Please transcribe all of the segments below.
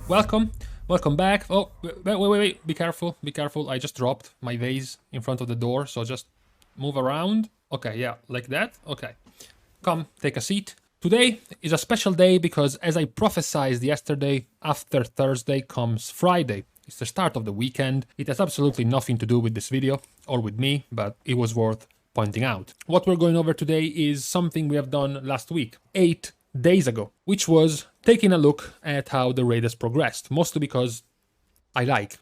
Welcome, welcome back. Oh, wait, be careful, be careful. I just dropped my vase in front of the door, so just move around. Okay, yeah, like that. Okay, come, take a seat. Today is a special day because, as I prophesied yesterday, after Thursday comes Friday. It's the start of the weekend. It has absolutely nothing to do with this video or with me, but it was worth pointing out. What we're going over today is something we have done last week, 8 days ago, which was taking a look at how the raid has progressed, mostly because I like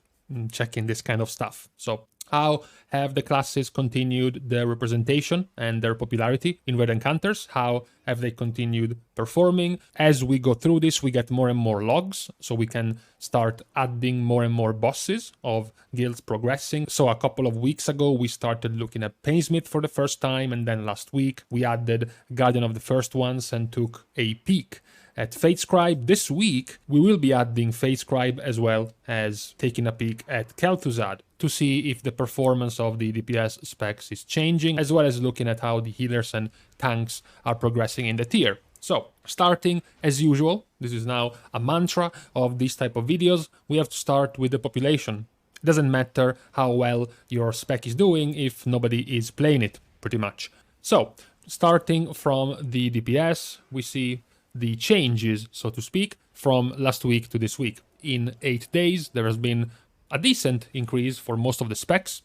checking this kind of stuff. So how have the classes continued their representation and their popularity in raid encounters? How have they continued performing? As we go through this, we get more and more logs, so we can start adding more and more bosses of guilds progressing. So a couple of weeks ago, we started looking at Painsmith for the first time, and then last week, we added Guardian of the First Ones and took a peek at Fatescribe. This week, we will be adding Fatescribe as well as taking a peek at Kel'Thuzad to see if the performance of the DPS specs is changing, as well as looking at how the healers and tanks are progressing in the tier. So, starting as usual, this is now a mantra of these type of videos, we have to start with the population. It doesn't matter how well your spec is doing if nobody is playing it, pretty much. So, starting from the DPS, we see the changes, so to speak, from last week to this week. In 8 days, there has been a decent increase for most of the specs.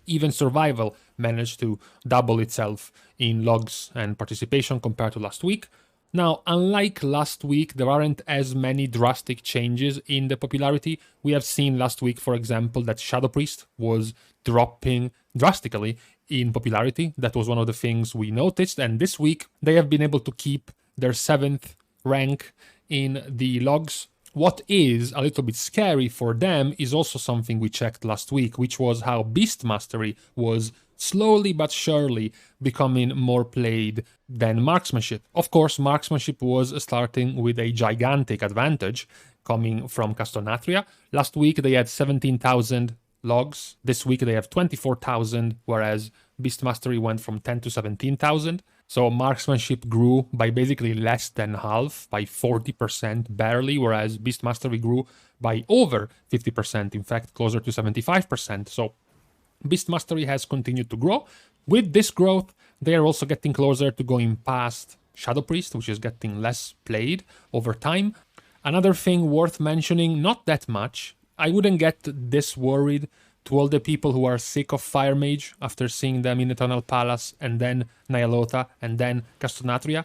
Even survival managed to double itself in logs and participation compared to last week. Now, unlike last week, there aren't as many drastic changes in the popularity. We have seen last week, for example, that Shadow Priest was dropping drastically in popularity. That was one of the things we noticed, and this week they have been able to keep their 7th rank in the logs. What is a little bit scary for them is also something we checked last week, which was how Beast Mastery was slowly but surely becoming more played than Marksmanship. Of course, Marksmanship was starting with a gigantic advantage coming from Castonatria. Last week they had 17,000 logs. This week they have 24,000, whereas Beast Mastery went from 10 to 17,000. So Marksmanship grew by basically less than half, by 40% barely, whereas Beast Mastery grew by over 50%, in fact closer to 75%. So Beast Mastery has continued to grow. With this growth, they are also getting closer to going past Shadow Priest, which is getting less played over time. Another thing worth mentioning, not that much, I wouldn't get this worried to all the people who are sick of Fire Mage after seeing them in Eternal Palace and then Nyalotha and then Castonatria.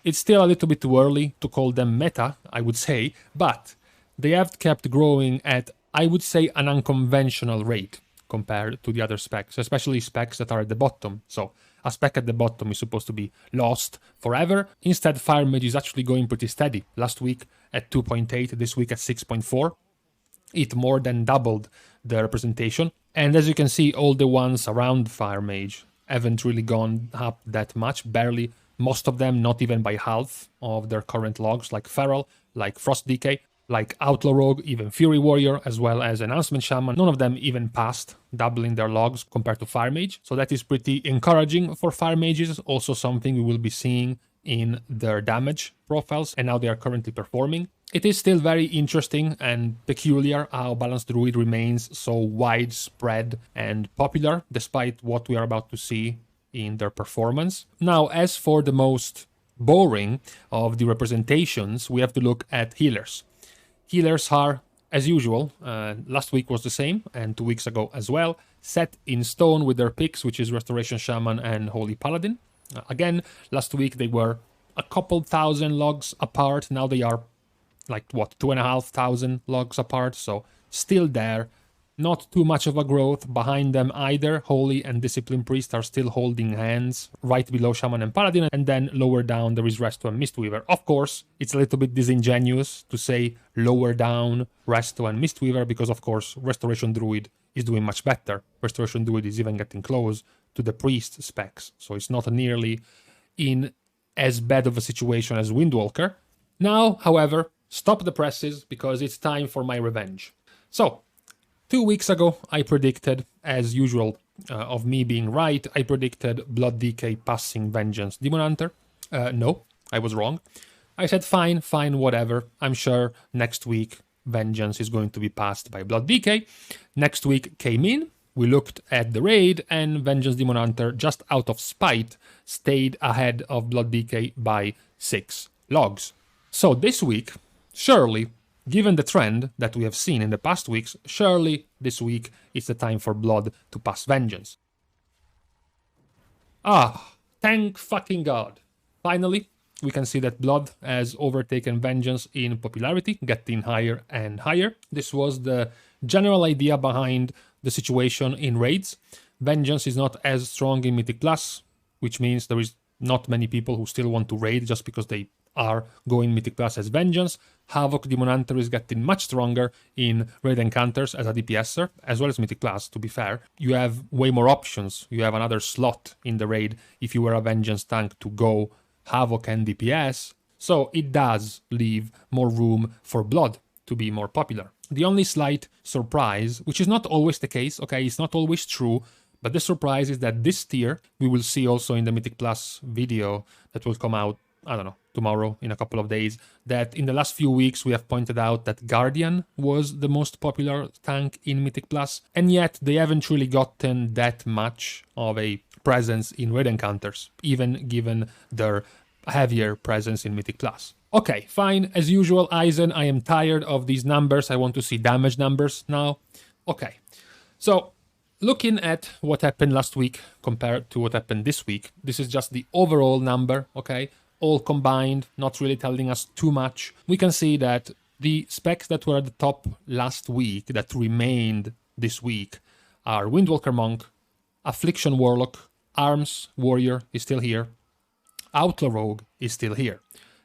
It's still a little bit too early to call them meta, I would say, but they have kept growing at, I would say, an unconventional rate compared to the other specs, especially specs that are at the bottom. So a spec at the bottom is supposed to be lost forever. Instead, Fire Mage is actually going pretty steady. Last week at 2.8, this week at 6.4. It more than doubled the representation. And as you can see, all the ones around Fire Mage haven't really gone up that much, barely. Most of them not even by half of their current logs, like Feral, like Frost Decay, like Outlaw Rogue, even Fury Warrior, as well as Enhancement Shaman. None of them even passed doubling their logs compared to Fire Mage. So that is pretty encouraging for Fire Mages, also something we will be seeing in their damage profiles and how they are currently performing. It is still very interesting and peculiar how Balanced Druid remains so widespread and popular, despite what we are about to see in their performance. Now, as for the most boring of the representations, we have to look at healers. Healers are, as usual, last week was the same, and 2 weeks ago as well, set in stone with their picks, which is Restoration Shaman and Holy Paladin. Again, last week they were a couple thousand logs apart, now they are like, what, 2,500 logs apart, so still there. Not too much of a growth behind them either. Holy and Discipline Priest are still holding hands right below Shaman and Paladin, and then lower down there is Resto and Mistweaver. Of course, it's a little bit disingenuous to say lower down Resto and Mistweaver, because of course Restoration Druid is doing much better. Restoration Druid is even getting close to the Priest specs, so it's not nearly in as bad of a situation as Windwalker. Now, however, stop the presses, because it's time for my revenge. So, 2 weeks ago, I predicted, as usual of me being right, I predicted Blood DK passing Vengeance Demon Hunter. No, I was wrong. I said, fine, whatever. I'm sure next week Vengeance is going to be passed by Blood DK. Next week came in, we looked at the raid, and Vengeance Demon Hunter, just out of spite, stayed ahead of Blood DK by 6 logs. So this week, surely, given the trend that we have seen in the past weeks, surely this week is the time for Blood to pass Vengeance. Ah, thank fucking God. Finally, we can see that Blood has overtaken Vengeance in popularity, getting higher and higher. This was the general idea behind the situation in raids. Vengeance is not as strong in Mythic Plus, which means there is not many people who still want to raid just because they are going Mythic Plus as Vengeance. Havoc Demon Hunter is getting much stronger in raid encounters as a DPSer, as well as Mythic Plus, to be fair. You have way more options. You have another slot in the raid if you were a Vengeance tank to go Havoc and DPS. So it does leave more room for Blood to be more popular. The only slight surprise, which is not always the case, okay, it's not always true, but the surprise is that this tier, we will see also in the Mythic Plus video that will come out, I don't know, tomorrow, in a couple of days, that in the last few weeks we have pointed out that Guardian was the most popular tank in Mythic Plus, and yet they haven't really gotten that much of a presence in raid encounters, even given their heavier presence in Mythic Plus. Okay, fine, as usual, Aizen, I am tired of these numbers, I want to see damage numbers now. Okay, so looking at what happened last week compared to what happened this week, this is just the overall number, okay? All combined, not really telling us too much. We can see that the specs that were at the top last week that remained this week are Windwalker Monk, Affliction Warlock, Arms Warrior is still here, Outlaw Rogue is still here.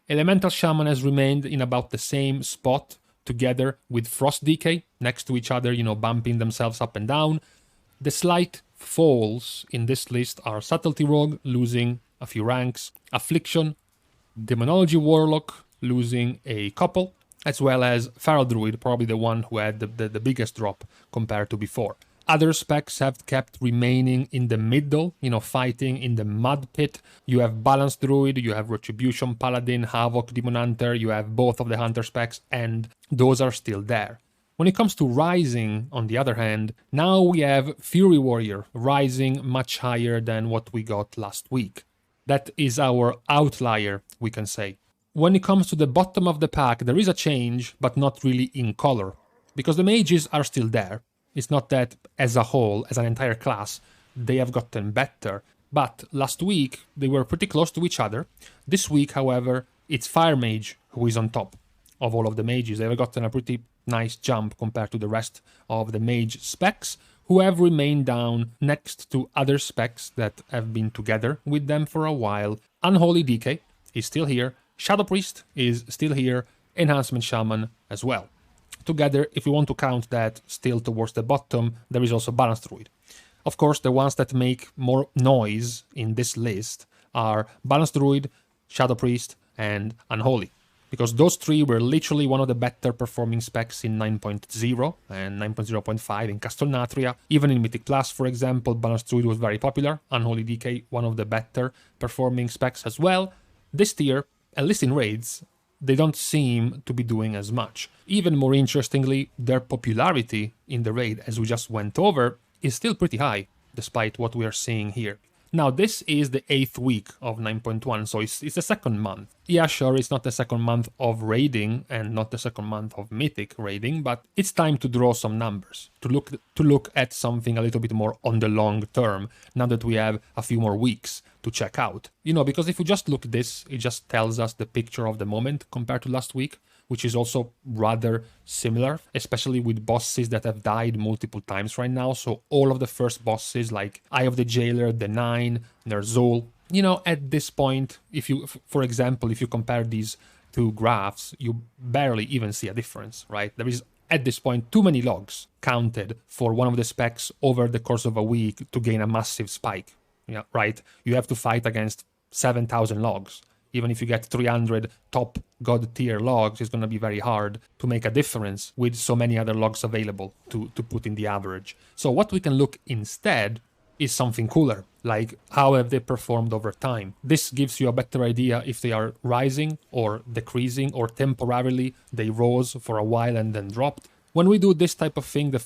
Elemental Shaman has remained in about the same spot together with Frost DK next to each other, you know, bumping themselves up and down. The slight falls in this list are Subtlety Rogue losing a few ranks, Affliction, Demonology Warlock losing a couple, as well as Feral Druid, probably the one who had the biggest drop compared to before. Other specs have kept remaining in the middle, you know, fighting in the mud pit. You have Balanced Druid, you have Retribution Paladin, Havoc Demon Hunter, you have both of the Hunter specs, and those are still there. When it comes to Rising, on the other hand, now we have Fury Warrior rising much higher than what we got last week. That is our outlier, we can say. When it comes to the bottom of the pack, there is a change, but not really in color, because the mages are still there. It's not that as a whole, as an entire class, they have gotten better. But last week, they were pretty close to each other. This week, however, it's Fire Mage who is on top of all of the mages. They have gotten a pretty nice jump compared to the rest of the Mage Specs, who have remained down next to other specs that have been together with them for a while. Unholy DK is still here. Shadow Priest is still here. Enhancement Shaman as well. Together, if we want to count that still towards the bottom, there is also Balanced Druid. Of course, the ones that make more noise in this list are Balanced Druid, Shadow Priest, and Unholy. Because those three were literally one of the better performing specs in 9.0 and 9.0.5 in Castelnatria. Even in Mythic Plus, for example, Balanced Druid was very popular. Unholy DK, one of the better performing specs as well. This tier, at least in raids, they don't seem to be doing as much. Even more interestingly, their popularity in the raid, as we just went over, is still pretty high, despite what we are seeing here. Now, this is the 8th week of 9.1, so it's the second month. Yeah, sure, it's not the second month of raiding and not the second month of Mythic raiding, but it's time to draw some numbers, to look at something a little bit more on the long term, now that we have a few more weeks to check out. You know, because if we just look at this, it just tells us the picture of the moment compared to last week, which is also rather similar, especially with bosses that have died multiple times right now. So all of the first bosses like Eye of the Jailer, the 9, Ner'Zhul, you know, at this point, if you, for example, if you compare these two graphs, you barely even see a difference, right? There is, at this point, too many logs counted for one of the specs over the course of a week to gain a massive spike, yeah, right? You have to fight against 7,000 logs. Even if you get 300 top god tier logs, it's going to be very hard to make a difference with so many other logs available to put in the average. So what we can look instead is something cooler, like how have they performed over time. This gives you a better idea if they are rising or decreasing, or temporarily they rose for a while and then dropped. When we do this type of thing, the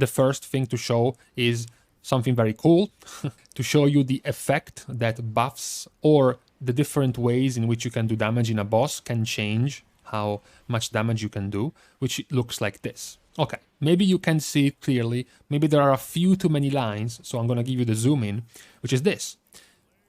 first thing to show is something very cool, to show you the effect that buffs or the different ways in which you can do damage in a boss can change how much damage you can do, which looks like this. Okay, maybe you can see it clearly, maybe there are a few too many lines, so I'm gonna give you the zoom in, which is this.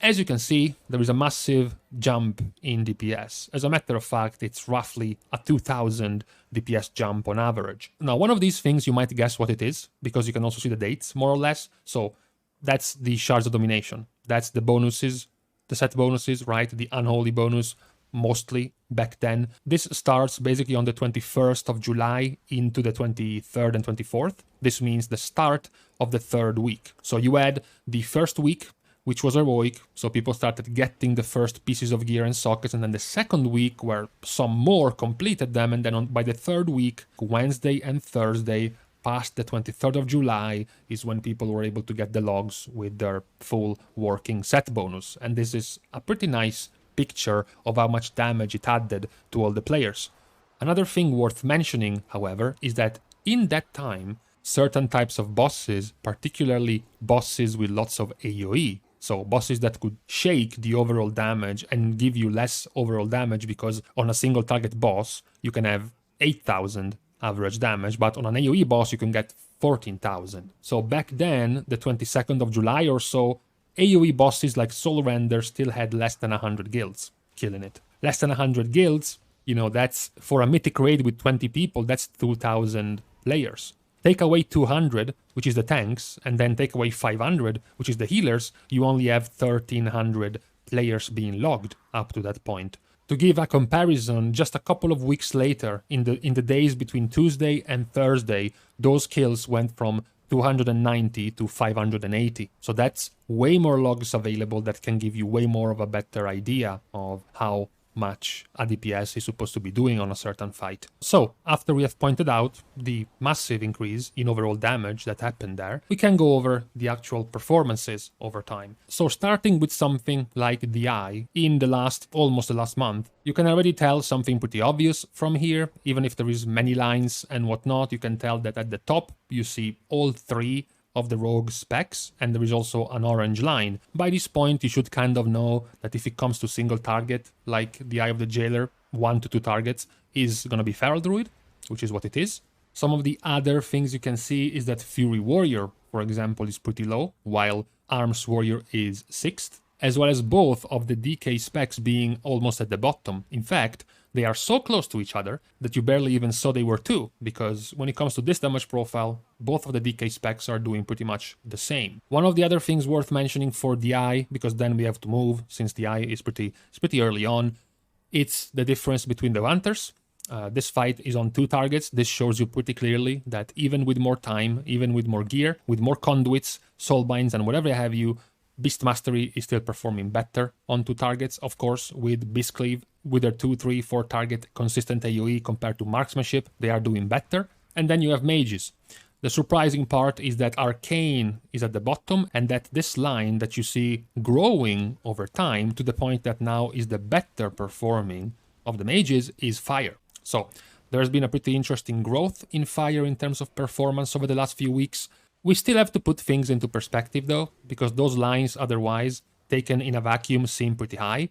As you can see, there is a massive jump in DPS. As a matter of fact, it's roughly a 2000 DPS jump on average. Now, one of these things you might guess what it is, because you can also see the dates, more or less. So that's the Shards of Domination. That's the bonuses, the set bonuses, right? The Unholy bonus, mostly back then. This starts basically on the 21st of July into the 23rd and 24th. This means the start of the third week. So you add the first week, which was heroic, so people started getting the first pieces of gear and sockets, and then the second week where some more completed them, and then by the third week, Wednesday and Thursday, past the 23rd of July, is when people were able to get the logs with their full working set bonus. And this is a pretty nice picture of how much damage it added to all the players. Another thing worth mentioning, however, is that in that time, certain types of bosses, particularly bosses with lots of AoE, so bosses that could shake the overall damage and give you less overall damage, because on a single target boss, you can have 8,000 average damage, but on an AoE boss, you can get 14,000. So back then, the 22nd of July or so, AoE bosses like Soulrender still had less than 100 guilds killing it. Less than 100 guilds, you know, that's for a mythic raid with 20 people, that's 2,000 players. Take away 200, which is the tanks, and then take away 500, which is the healers, you only have 1,300 players being logged up to that point. To give a comparison, just a couple of weeks later, in the days between Tuesday and Thursday, those kills went from 290 to 580. So that's way more logs available that can give you way more of a better idea of how much a DPS is supposed to be doing on a certain fight. So, after we have pointed out the massive increase in overall damage that happened there, we can go over the actual performances over time. So, starting with something like the Eye, in almost the last month, you can already tell something pretty obvious from here. Even if there is many lines and whatnot, you can tell that at the top you see all three of the rogue specs, and there is also an orange line. By this point, you should kind of know that if it comes to single target, like the Eye of the Jailer, 1 to 2 targets, is gonna be Feral Druid, which is what it is. Some of the other things you can see is that Fury Warrior, for example, is pretty low, while Arms Warrior is 6th, as well as both of the DK specs being almost at the bottom. In fact, they are so close to each other that you barely even saw they were two, because when it comes to this damage profile, both of the DK specs are doing pretty much the same. One of the other things worth mentioning for the Eye, because then we have to move, since the Eye is pretty early on, it's the difference between the Hunters. This fight is on 2 targets. This shows you pretty clearly that even with more time, even with more gear, with more conduits, soulbinds, and whatever have you, Beast Mastery is still performing better on 2 targets, of course, with Beast Cleave, with their 2, 3, 4 target consistent AoE compared to Marksmanship, they are doing better. And then you have Mages. The surprising part is that Arcane is at the bottom, and that this line that you see growing over time to the point that now is the better performing of the Mages is Fire. So there's been a pretty interesting growth in Fire in terms of performance over the last few weeks. We still have to put things into perspective though, because those lines otherwise, taken in a vacuum, seem pretty high.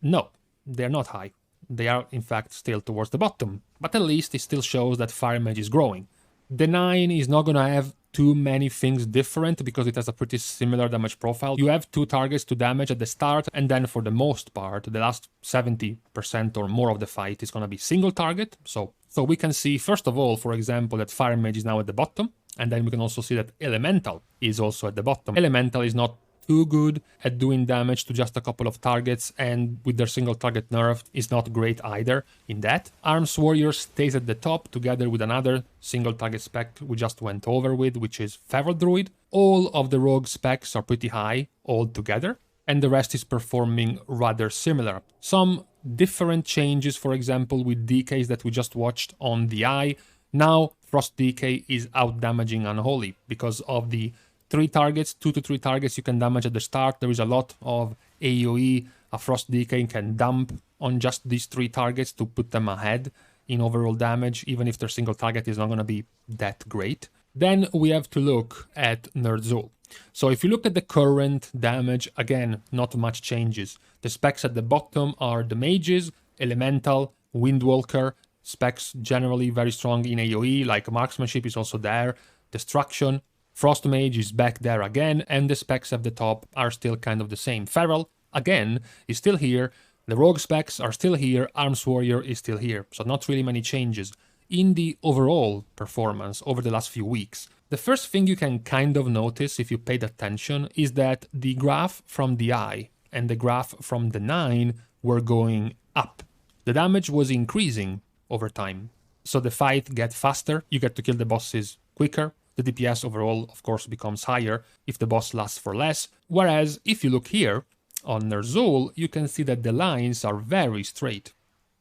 No, they're not high. They are in fact still towards the bottom, but at least it still shows that Fire Mage is growing. The 9 is not gonna have too many things different because it has a pretty similar damage profile. You have 2 targets to damage at the start, and then for the most part, the last 70% or more of the fight is gonna be single target. So we can see, first of all, for example, that Fire Mage is now at the bottom, and then we can also see that Elemental is also at the bottom. Elemental is not too good at doing damage to just a couple of targets, and with their single target nerf is not great either in that. Arms Warrior stays at the top together with another single target spec we just went over with, which is Feral Druid. All of the rogue specs are pretty high all together, and the rest is performing rather similar. Some different changes, for example, with DKs that we just watched on the Eye. Now Frost DK is out damaging Unholy because of the 3 targets, 2 to 3 targets you can damage at the start. There is a lot of AoE a Frost Decay can dump on just these 3 targets to put them ahead in overall damage, even if their single target is not going to be that great. Then we have to look at Ner'Zhul. So if you look at the current damage, again, not much changes. The specs at the bottom are the mages, Elemental, Windwalker, specs generally very strong in AoE, like Marksmanship is also there, Destruction, Frost Mage is back there again, and the specs at the top are still kind of the same. Feral, again, is still here, the Rogue specs are still here, Arms Warrior is still here, so not really many changes in the overall performance over the last few weeks. The first thing you can kind of notice if you paid attention is that the graph from the eye and the graph from the 9 were going up. The damage was increasing over time. So the fight gets faster, you get to kill the bosses quicker, the DPS overall of course becomes higher if the boss lasts for less. Whereas if you look here on Ner'Zhul, you can see that the lines are very straight.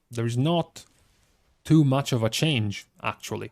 There is not too much of a change actually.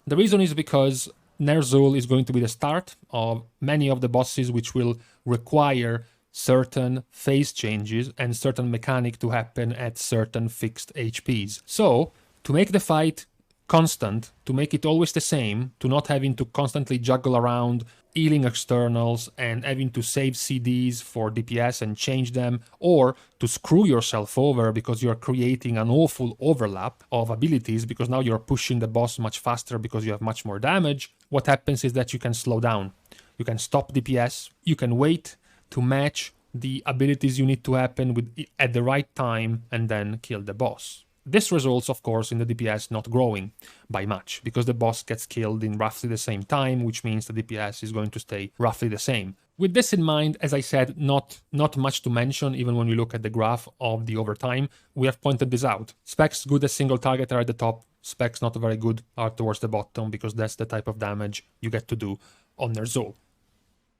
The reason is because Ner'Zhul is going to be the start of many of the bosses which will require certain phase changes and certain mechanic to happen at certain fixed HPs. So, to make the fight constant, to make it always the same, to not having to constantly juggle around healing externals and having to save CDs for DPS and change them, or to screw yourself over because you're creating an awful overlap of abilities because now you're pushing the boss much faster because you have much more damage, what happens is that you can slow down. You can stop DPS, you can wait to match the abilities you need to happen with at the right time and then kill the boss. This results, of course, in the DPS not growing by much, because the boss gets killed in roughly the same time, which means the DPS is going to stay roughly the same. With this in mind, as I said, not much to mention, even when you look at the graph of the overtime. We have pointed this out. Specs good as single target are at the top, specs not very good are towards the bottom, because that's the type of damage you get to do on Ner'Zhul.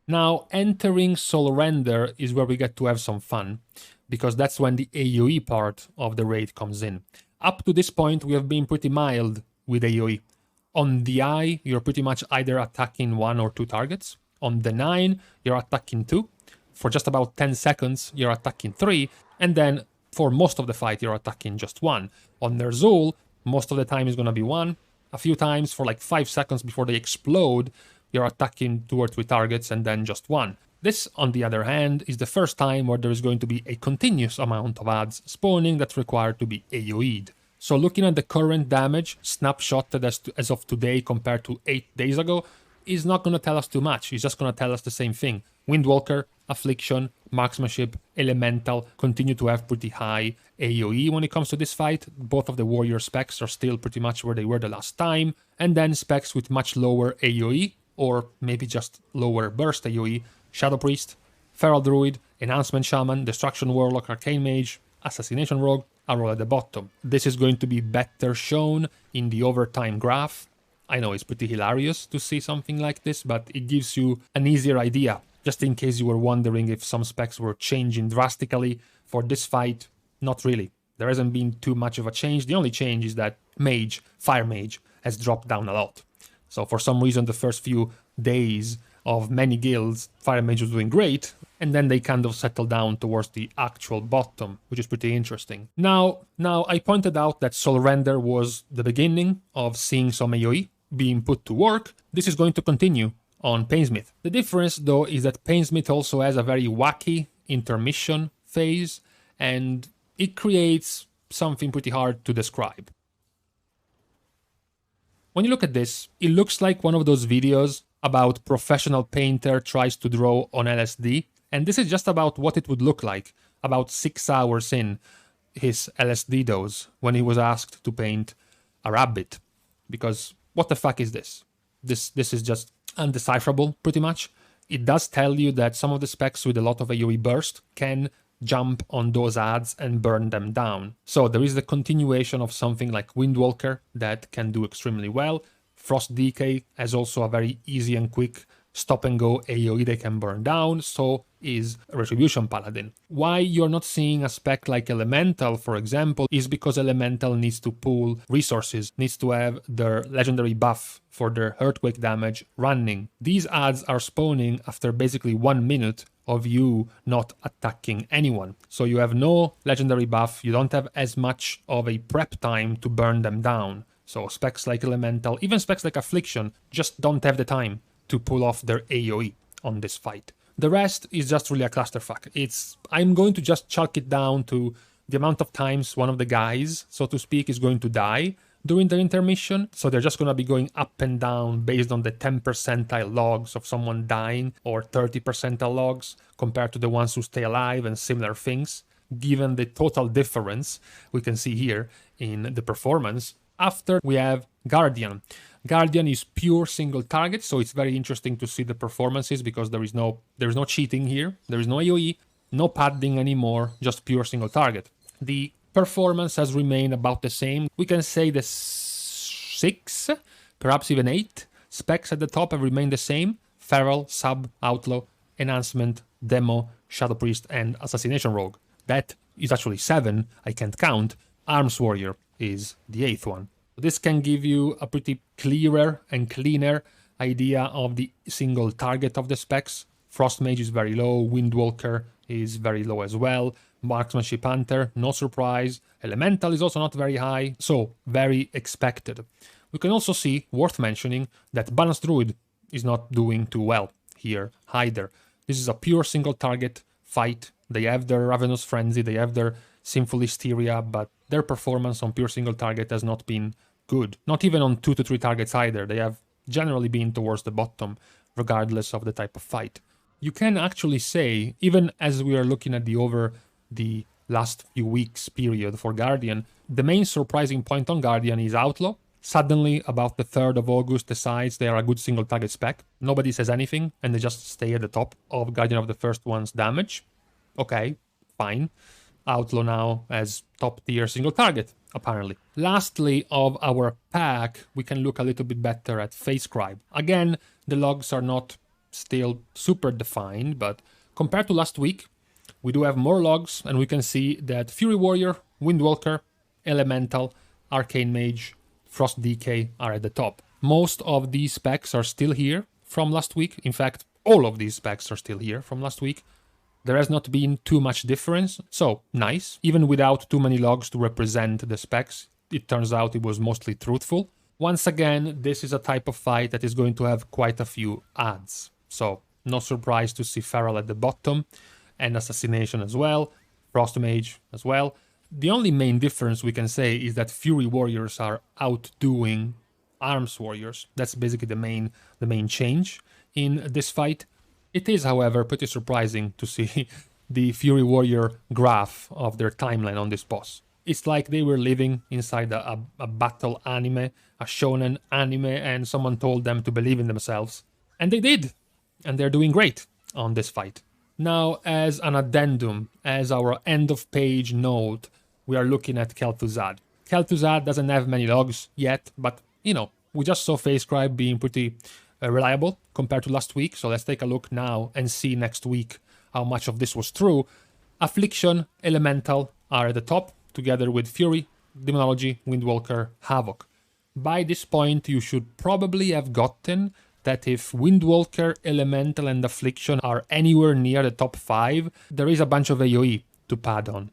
Now, entering Soulrender is where we get to have some fun, because that's when the AoE part of the raid comes in. Up to this point, we have been pretty mild with AoE. On the eye, you're pretty much either attacking 1 or 2 targets. On the 9, you're attacking 2. For just about 10 seconds, you're attacking 3. And then, for most of the fight, you're attacking just 1. On Ner'Zhul, most of the time is going to be 1. A few times, for like 5 seconds before they explode, you're attacking 2 or 3 targets and then just 1. This, on the other hand, is the first time where there is going to be a continuous amount of adds spawning that's required to be AoE'd. So looking at the current damage, snapshotted as of today compared to 8 days ago, is not going to tell us too much. It's just going to tell us the same thing. Windwalker, Affliction, Marksmanship, Elemental continue to have pretty high AoE when it comes to this fight. Both of the warrior specs are still pretty much where they were the last time. And then specs with much lower AoE, or maybe just lower burst AoE, Shadow Priest, Feral Druid, Enhancement Shaman, Destruction Warlock, Arcane Mage, Assassination Rogue are all at the bottom. This is going to be better shown in the overtime graph. I know it's pretty hilarious to see something like this, but it gives you an easier idea, just in case you were wondering if some specs were changing drastically for this fight. Not really. There hasn't been too much of a change. The only change is that Mage, Fire Mage, has dropped down a lot. So for some reason, the first few days of many guilds, Fire Mage was doing great, and then they kind of settled down towards the actual bottom, which is pretty interesting. Now I pointed out that Soulrender was the beginning of seeing some AoE being put to work. This is going to continue on Painsmith. The difference, though, is that Painsmith also has a very wacky intermission phase, and it creates something pretty hard to describe. When you look at this, it looks like one of those videos about professional painter tries to draw on LSD, and this is just about what it would look like about 6 hours in his LSD dose when he was asked to paint a rabbit. Because what the fuck is this? This is just undecipherable, pretty much. It does tell you that some of the specs with a lot of AoE burst can jump on those adds and burn them down. So there is the continuation of something like Windwalker that can do extremely well. Frost Decay has also a very easy and quick stop and go AoE they can burn down, so is Retribution Paladin. Why you're not seeing a spec like Elemental, for example, is because Elemental needs to pool resources, needs to have their legendary buff for their earthquake damage running. These adds are spawning after basically 1 minute of you not attacking anyone. So you have no legendary buff, you don't have as much of a prep time to burn them down. So specs like Elemental, even specs like Affliction, just don't have the time to pull off their AoE on this fight. The rest is just really a clusterfuck. I'm going to just chalk it down to the amount of times one of the guys, so to speak, is going to die during the intermission. So they're just going to be going up and down based on the 10 percentile logs of someone dying or 30 percentile logs compared to the ones who stay alive and similar things. Given the total difference we can see here in the performance. After we have Guardian. Guardian is pure single target, so it's very interesting to see the performances because there is no cheating here, there is no AoE, no padding anymore, just pure single target. The performance has remained about the same. We can say the 6, perhaps even 8 specs at the top have remained the same. Feral, Sub, Outlaw, Enhancement, Demo, Shadow Priest, and Assassination Rogue. That is actually 7, I can't count. Arms Warrior is the 8th one. This can give you a pretty clearer and cleaner idea of the single target of the specs. Frost Mage is very low, Windwalker is very low as well, Marksmanship Hunter, no surprise, Elemental is also not very high, so very expected. We can also see, worth mentioning, that Balanced Druid is not doing too well here either. This is a pure single target fight. They have their Ravenous Frenzy, they have their Sinful Hysteria, but their performance on pure single target has not been good. Not even on 2 to 3 targets either. They have generally been towards the bottom, regardless of the type of fight. You can actually say, even as we are looking at the last few weeks period for Guardian, the main surprising point on Guardian is Outlaw. Suddenly, about the 3rd of August, decides they are a good single target spec. Nobody says anything, and they just stay at the top of Guardian of the First One's damage. Okay, fine. Outlaw now as top tier single target, apparently. Lastly, of our pack, we can look a little bit better at Fatescribe. Again, the logs are not still super defined, but compared to last week, we do have more logs, and we can see that Fury Warrior, Windwalker, Elemental, Arcane Mage, Frost DK are at the top. Most of these specs are still here from last week. In fact, all of these specs are still here from last week. There has not been too much difference, so nice. Even without too many logs to represent the specs, it turns out it was mostly truthful. Once again, this is a type of fight that is going to have quite a few adds. So, no surprise to see Feral at the bottom, and Assassination as well, Frost Mage as well. The only main difference we can say is that Fury Warriors are outdoing Arms Warriors. That's basically the main change in this fight. It is, however, pretty surprising to see the Fury Warrior graph of their timeline on this boss. It's like they were living inside a battle anime, a shonen anime, and someone told them to believe in themselves. And they did! And they're doing great on this fight. Now, as an addendum, as our end-of-page note, we are looking at Kel'Thuzad. Kel'Thuzad doesn't have many logs yet, but, you know, we just saw Fatescribe being pretty reliable compared to last week, so let's take a look now and see next week how much of this was true. Affliction, Elemental are at the top, together with Fury, Demonology, Windwalker, Havoc. By this point, you should probably have gotten that if Windwalker, Elemental, and Affliction are anywhere near the top 5, there is a bunch of AoE to pad on.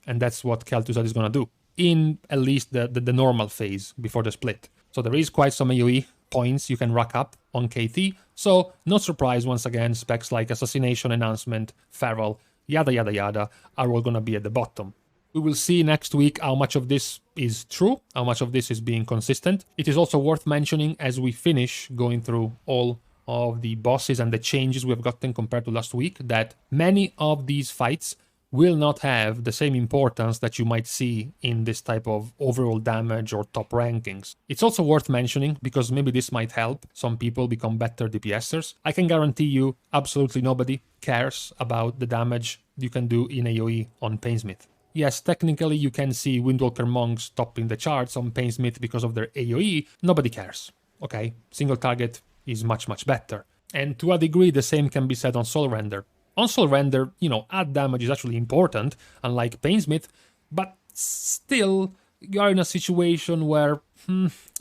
And that's what Kel'Thuzad is going to do, in at least the normal phase before the split. So there is quite some AoE points you can rack up on KT, so no surprise once again, specs like Assassination, Enhancement, Feral, yada yada yada are all gonna be at the bottom. We will see next week how much of this is true, how much of this is being consistent. It is also worth mentioning as we finish going through all of the bosses and the changes we've gotten compared to last week, that many of these fights will not have the same importance that you might see in this type of overall damage or top rankings. It's also worth mentioning, because maybe this might help some people become better DPSers. I can guarantee you absolutely nobody cares about the damage you can do in AoE on Painsmith. Yes, technically you can see Windwalker monks topping the charts on Painsmith because of their AoE. Nobody cares. Okay, single target is much better. And to a degree, the same can be said on Soulrender. On Soulrender, you know, add damage is actually important, unlike Painsmith, but still, you are in a situation where,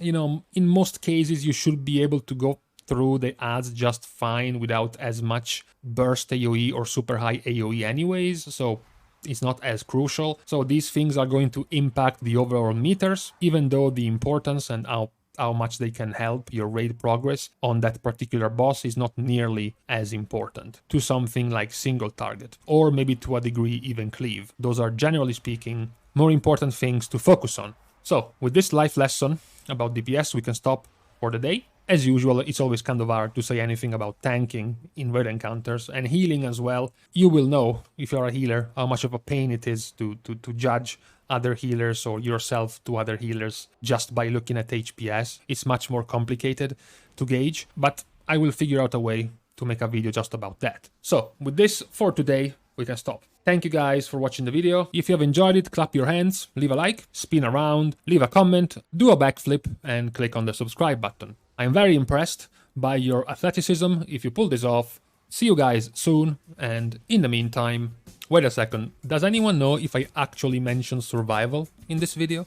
you know, in most cases you should be able to go through the adds just fine without as much burst AoE or super high AoE anyways, so it's not as crucial. So these things are going to impact the overall meters, even though the importance and how much they can help your raid progress on that particular boss is not nearly as important to something like Single Target, or maybe to a degree even Cleave. Those are, generally speaking, more important things to focus on. So with this life lesson about DPS, we can stop for the day. As usual, it's always kind of hard to say anything about tanking in raid encounters, and healing as well. You will know, if you're a healer, how much of a pain it is to judge other healers or yourself to other healers just by looking at HPS. It's much more complicated to gauge, but I will figure out a way to make a video just about that. So with this for today, we can stop. Thank you guys for watching the video. If you have enjoyed it, clap your hands, leave a like, spin around, leave a comment, do a backflip, and click on the subscribe button. I'm very impressed by your athleticism if you pull this off. See you guys soon, and in the meantime, wait a second, does anyone know if I actually mentioned survival in this video?